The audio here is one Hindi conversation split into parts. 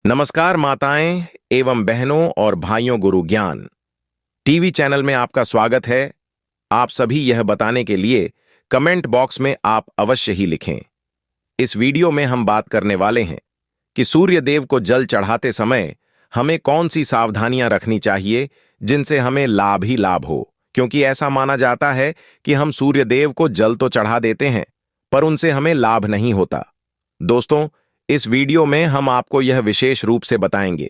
नमस्कार माताएं एवं बहनों और भाइयों, गुरु ज्ञान टीवी चैनल में आपका स्वागत है। आप सभी यह बताने के लिए कमेंट बॉक्स में आप अवश्य ही लिखें। इस वीडियो में हम बात करने वाले हैं कि सूर्य देव को जल चढ़ाते समय हमें कौन सी सावधानियां रखनी चाहिए जिनसे हमें लाभ ही लाभ हो, क्योंकि ऐसा माना जाता है कि हम सूर्य देव को जल तो चढ़ा देते हैं पर उनसे हमें लाभ नहीं होता। दोस्तों, इस वीडियो में हम आपको यह विशेष रूप से बताएंगे,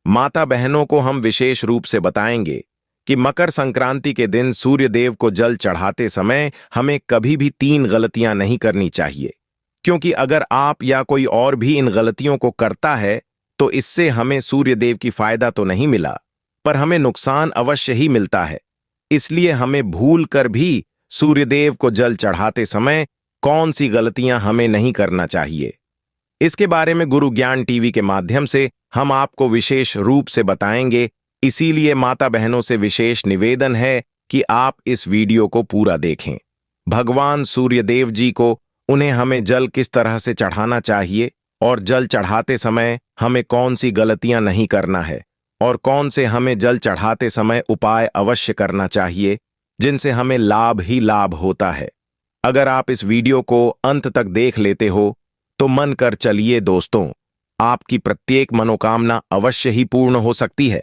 माता बहनों को हम विशेष रूप से बताएंगे कि मकर संक्रांति के दिन सूर्य देव को जल चढ़ाते समय हमें कभी भी 3 गलतियां नहीं करनी चाहिए, क्योंकि अगर आप या कोई और भी इन गलतियों को करता है तो इससे हमें सूर्य देव की फायदा तो नहीं मिला पर हमें नुकसान अवश्य ही मिलता है। इसलिए हमें भूल कर भी सूर्य देव को जल चढ़ाते समय कौन सी गलतियां हमें नहीं करना चाहिए, इसके बारे में गुरु ज्ञान टीवी के माध्यम से हम आपको विशेष रूप से बताएंगे। इसीलिए माता बहनों से विशेष निवेदन है कि आप इस वीडियो को पूरा देखें। भगवान सूर्यदेव जी को उन्हें हमें जल किस तरह से चढ़ाना चाहिए और जल चढ़ाते समय हमें कौन सी गलतियां नहीं करना है और कौन से हमें जल चढ़ाते समय उपाय अवश्य करना चाहिए जिनसे हमें लाभ ही लाभ होता है। अगर आप इस वीडियो को अंत तक देख लेते हो तो मन कर चलिए दोस्तों, आपकी प्रत्येक मनोकामना अवश्य ही पूर्ण हो सकती है।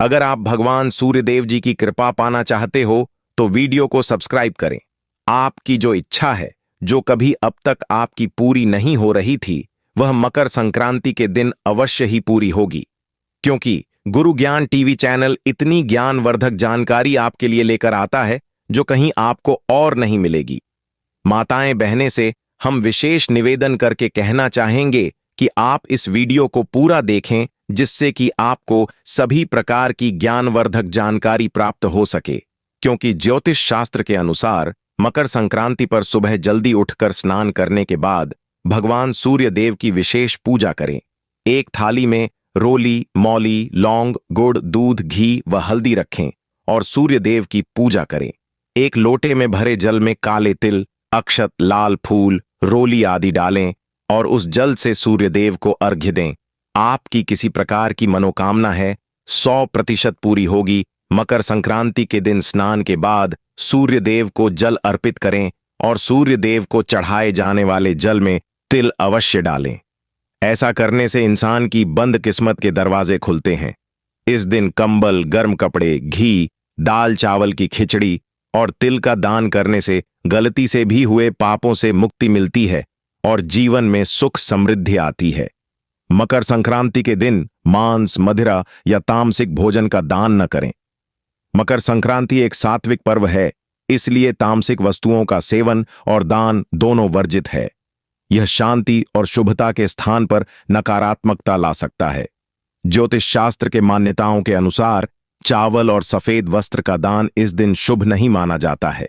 अगर आप भगवान सूर्यदेव जी की कृपा पाना चाहते हो तो वीडियो को सब्सक्राइब करें। आपकी जो इच्छा है, जो कभी अब तक आपकी पूरी नहीं हो रही थी, वह मकर संक्रांति के दिन अवश्य ही पूरी होगी, क्योंकि गुरु ज्ञान टीवी चैनल इतनी ज्ञानवर्धक जानकारी आपके लिए लेकर आता है जो कहीं आपको और नहीं मिलेगी। माताएं बहनें से हम विशेष निवेदन करके कहना चाहेंगे कि आप इस वीडियो को पूरा देखें, जिससे कि आपको सभी प्रकार की ज्ञानवर्धक जानकारी प्राप्त हो सके, क्योंकि ज्योतिष शास्त्र के अनुसार मकर संक्रांति पर सुबह जल्दी उठकर स्नान करने के बाद भगवान सूर्य देव की विशेष पूजा करें। एक थाली में रोली, मौली, लौंग, गुड़, दूध, घी व हल्दी रखें और सूर्य देव की पूजा करें। एक लोटे में भरे जल में काले तिल, अक्षत, लाल फूल, रोली आदि डालें और उस जल से सूर्यदेव को अर्घ्य दें। आपकी किसी प्रकार की मनोकामना है 100% पूरी होगी। मकर संक्रांति के दिन स्नान के बाद सूर्यदेव को जल अर्पित करें और सूर्यदेव को चढ़ाए जाने वाले जल में तिल अवश्य डालें। ऐसा करने से इंसान की बंद किस्मत के दरवाजे खुलते हैं। इस दिन कंबल, गर्म कपड़े, घी, दाल चावल की खिचड़ी और तिल का दान करने से गलती से भी हुए पापों से मुक्ति मिलती है और जीवन में सुख समृद्धि आती है। मकर संक्रांति के दिन मांस, मदिरा या तामसिक भोजन का दान न करें। मकर संक्रांति एक सात्विक पर्व है, इसलिए तामसिक वस्तुओं का सेवन और दान दोनों वर्जित है। यह शांति और शुभता के स्थान पर नकारात्मकता ला सकता है। ज्योतिष शास्त्र के मान्यताओं के अनुसार चावल और सफेद वस्त्र का दान इस दिन शुभ नहीं माना जाता है।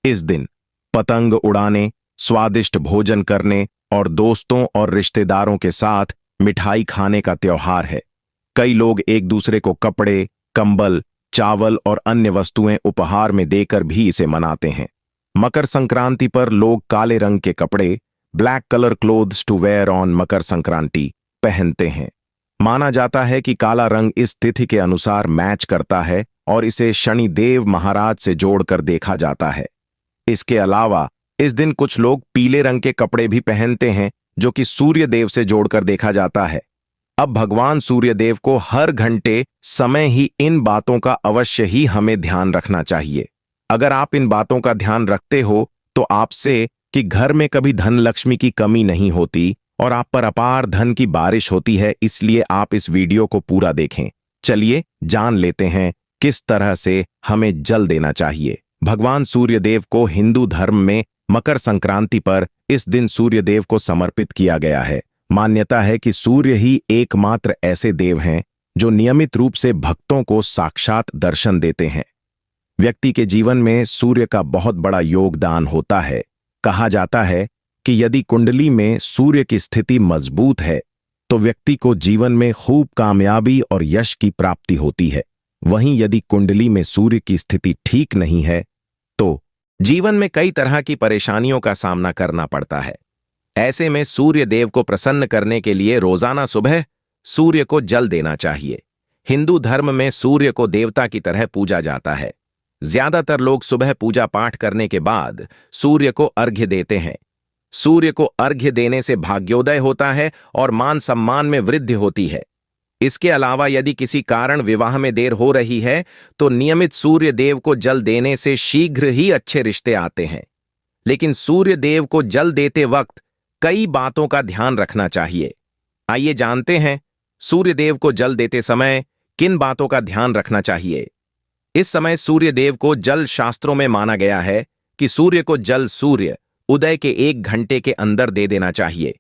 इस दिन पतंग उड़ाने, स्वादिष्ट भोजन करने और दोस्तों और रिश्तेदारों के साथ मिठाई खाने का त्योहार है। कई लोग एक दूसरे को कपड़े, कंबल, चावल और अन्य वस्तुएं उपहार में देकर भी इसे मनाते हैं। मकर संक्रांति पर लोग काले रंग के कपड़े, black colour clothes to wear on Makar Sankranti, पहनते हैं। माना जाता है कि काला रंग इस तिथि के अनुसार मैच करता है और इसे शनिदेव महाराज से जोड़कर देखा जाता है। इसके अलावा इस दिन कुछ लोग पीले रंग के कपड़े भी पहनते हैं, जो कि सूर्य देव से जोड़कर देखा जाता है। अब भगवान सूर्य देव को हर घंटे समय ही इन बातों का अवश्य ही हमें ध्यान रखना चाहिए। अगर आप इन बातों का ध्यान रखते हो तो आपसे कि घर में कभी धन लक्ष्मी की कमी नहीं होती और आप पर अपार धन की बारिश होती है। इसलिए आप इस वीडियो को पूरा देखें। चलिए जान लेते हैं किस तरह से हमें जल देना चाहिए। भगवान सूर्यदेव को हिंदू धर्म में मकर संक्रांति पर इस दिन सूर्यदेव को समर्पित किया गया है। मान्यता है कि सूर्य ही एकमात्र ऐसे देव हैं जो नियमित रूप से भक्तों को साक्षात दर्शन देते हैं। व्यक्ति के जीवन में सूर्य का बहुत बड़ा योगदान होता है। कहा जाता है कि यदि कुंडली में सूर्य की स्थिति मजबूत है तो व्यक्ति को जीवन में खूब कामयाबी और यश की प्राप्ति होती है। वहीं यदि कुंडली में सूर्य की स्थिति ठीक नहीं है तो जीवन में कई तरह की परेशानियों का सामना करना पड़ता है। ऐसे में सूर्य देव को प्रसन्न करने के लिए रोजाना सुबह सूर्य को जल देना चाहिए। हिंदू धर्म में सूर्य को देवता की तरह पूजा जाता है। ज्यादातर लोग सुबह पूजा पाठ करने के बाद सूर्य को अर्घ्य देते हैं। सूर्य को अर्घ्य देने से भाग्योदय होता है और मान सम्मान में वृद्धि होती है। इसके अलावा यदि किसी कारण विवाह में देर हो रही है तो नियमित सूर्य देव को जल देने से शीघ्र ही अच्छे रिश्ते आते हैं। लेकिन सूर्य देव को जल देते वक्त कई बातों का ध्यान रखना चाहिए। आइए जानते हैं सूर्य देव को जल देते समय किन बातों का ध्यान रखना चाहिए। इस समय सूर्य देव को जल शास्त्रों में माना गया है कि सूर्य को जल सूर्य उदय के 1 घंटे के अंदर दे देना चाहिए।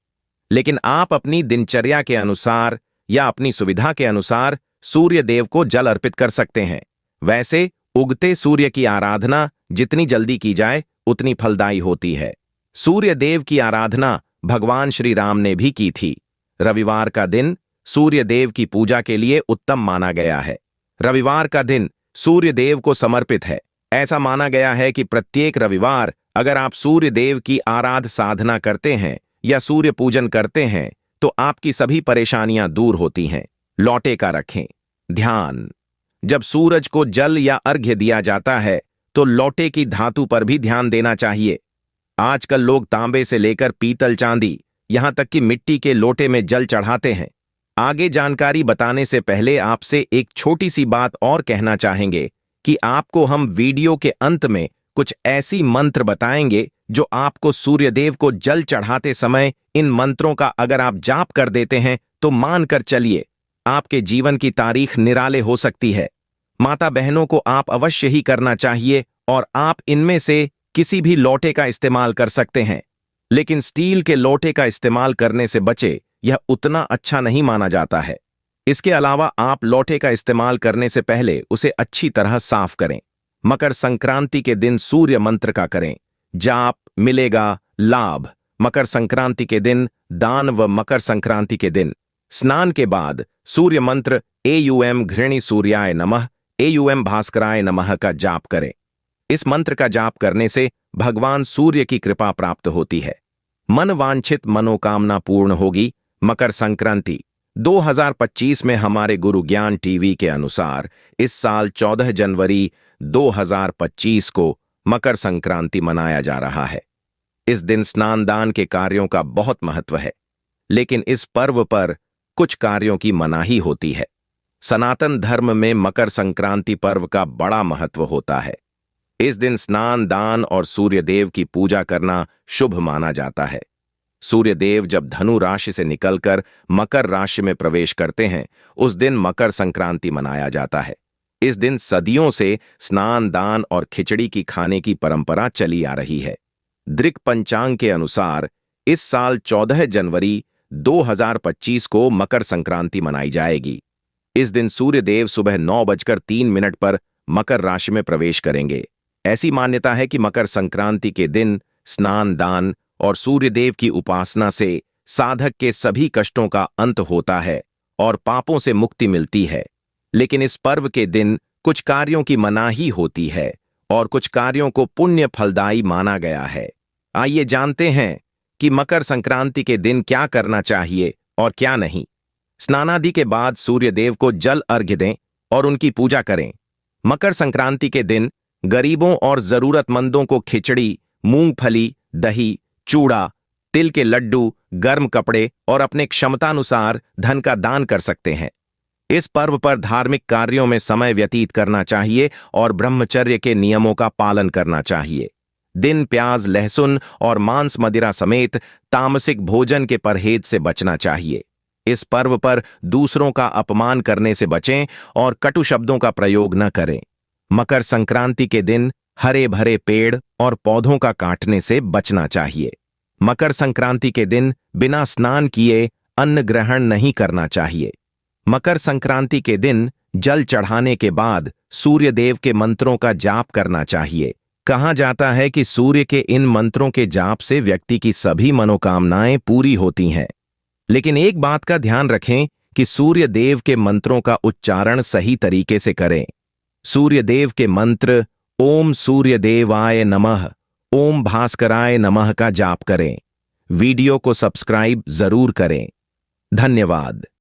लेकिन आप अपनी दिनचर्या के अनुसार या अपनी सुविधा के अनुसार सूर्य देव को जल अर्पित कर सकते हैं। वैसे उगते सूर्य की आराधना जितनी जल्दी की जाए उतनी फलदायी होती है। सूर्य देव की आराधना भगवान श्री राम ने भी की थी। रविवार का दिन सूर्य देव की पूजा के लिए उत्तम माना गया है। रविवार का दिन सूर्य देव को समर्पित है। ऐसा माना गया है कि प्रत्येक रविवार अगर आप सूर्य देव की आराध साधना करते हैं या सूर्य पूजन करते हैं तो आपकी सभी परेशानियां दूर होती हैं। लौटे का रखें ध्यान। जब सूरज को जल या अर्घ्य दिया जाता है तो लौटे की धातु पर भी ध्यान देना चाहिए। आजकल लोग तांबे से लेकर पीतल, चांदी, यहां तक कि मिट्टी के लोटे में जल चढ़ाते हैं। आगे जानकारी बताने से पहले आपसे एक छोटी सी बात और कहना चाहेंगे कि आपको हम वीडियो के अंत में कुछ ऐसी मंत्र बताएंगे जो आपको सूर्यदेव को जल चढ़ाते समय इन मंत्रों का अगर आप जाप कर देते हैं तो मानकर चलिए आपके जीवन की तारीख निराले हो सकती है। माता बहनों को आप अवश्य ही करना चाहिए और आप इनमें से किसी भी लोटे का इस्तेमाल कर सकते हैं। लेकिन स्टील के लोटे का इस्तेमाल करने से बचे, यह उतना अच्छा नहीं माना जाता है। इसके अलावा आप लोटे का इस्तेमाल करने से पहले उसे अच्छी तरह साफ करें। मकर संक्रांति के दिन सूर्य मंत्र का करें जाप, मिलेगा लाभ। मकर संक्रांति के दिन दान व मकर संक्रांति के दिन स्नान के बाद सूर्य मंत्र एयूएम घृणी सूर्याय नमः, एयूएम भास्कराय नमः का जाप करें। इस मंत्र का जाप करने से भगवान सूर्य की कृपा प्राप्त होती है। मन वांछित मनोकामना पूर्ण होगी। मकर संक्रांति 2025 में हमारे गुरु ज्ञान टीवी के अनुसार इस साल 14 जनवरी 2025 को मकर संक्रांति मनाया जा रहा है। इस दिन स्नान दान के कार्यों का बहुत महत्व है, लेकिन इस पर्व पर कुछ कार्यों की मनाही होती है। सनातन धर्म में मकर संक्रांति पर्व का बड़ा महत्व होता है। इस दिन स्नान दान और सूर्यदेव की पूजा करना शुभ माना जाता है। सूर्यदेव जब धनु राशि से निकलकर मकर राशि में प्रवेश करते हैं उस दिन मकर संक्रांति मनाया जाता है। इस दिन सदियों से स्नान दान और खिचड़ी की खाने की परंपरा चली आ रही है। दृक पंचांग के अनुसार इस साल 14 जनवरी 2025 को मकर संक्रांति मनाई जाएगी। इस दिन सूर्यदेव सुबह 9:03 पर मकर राशि में प्रवेश करेंगे। ऐसी मान्यता है कि मकर संक्रांति के दिन स्नान दान और सूर्यदेव की उपासना से साधक के सभी कष्टों का अंत होता है और पापों से मुक्ति मिलती है। लेकिन इस पर्व के दिन कुछ कार्यों की मनाही होती है और कुछ कार्यों को पुण्य फलदायी माना गया है। आइए जानते हैं कि मकर संक्रांति के दिन क्या करना चाहिए और क्या नहीं। स्नानादि के बाद सूर्यदेव को जल अर्घ्य दें और उनकी पूजा करें। मकर संक्रांति के दिन गरीबों और जरूरतमंदों को खिचड़ी, मूंगफली, दही, चूड़ा, तिल के लड्डू, गर्म कपड़े और अपने क्षमतानुसार धन का दान कर सकते हैं। इस पर्व पर धार्मिक कार्यों में समय व्यतीत करना चाहिए और ब्रह्मचर्य के नियमों का पालन करना चाहिए। दिन प्याज, लहसुन और मांस मदिरा समेत तामसिक भोजन के परहेज से बचना चाहिए। इस पर्व पर दूसरों का अपमान करने से बचें और कटु शब्दों का प्रयोग न करें। मकर संक्रांति के दिन हरे भरे पेड़ और पौधों का काटने से बचना चाहिए। मकर संक्रांति के दिन बिना स्नान किए अन्न ग्रहण नहीं करना चाहिए। मकर संक्रांति के दिन जल चढ़ाने के बाद सूर्य देव के मंत्रों का जाप करना चाहिए। कहा जाता है कि सूर्य के इन मंत्रों के जाप से व्यक्ति की सभी मनोकामनाएं पूरी होती हैं। लेकिन एक बात का ध्यान रखें कि सूर्य देव के मंत्रों का उच्चारण सही तरीके से करें। सूर्य देव के मंत्र ओम सूर्य देवाय नमः, ओम भास्कराय नमः का जाप करें। वीडियो को सब्सक्राइब जरूर करें। धन्यवाद।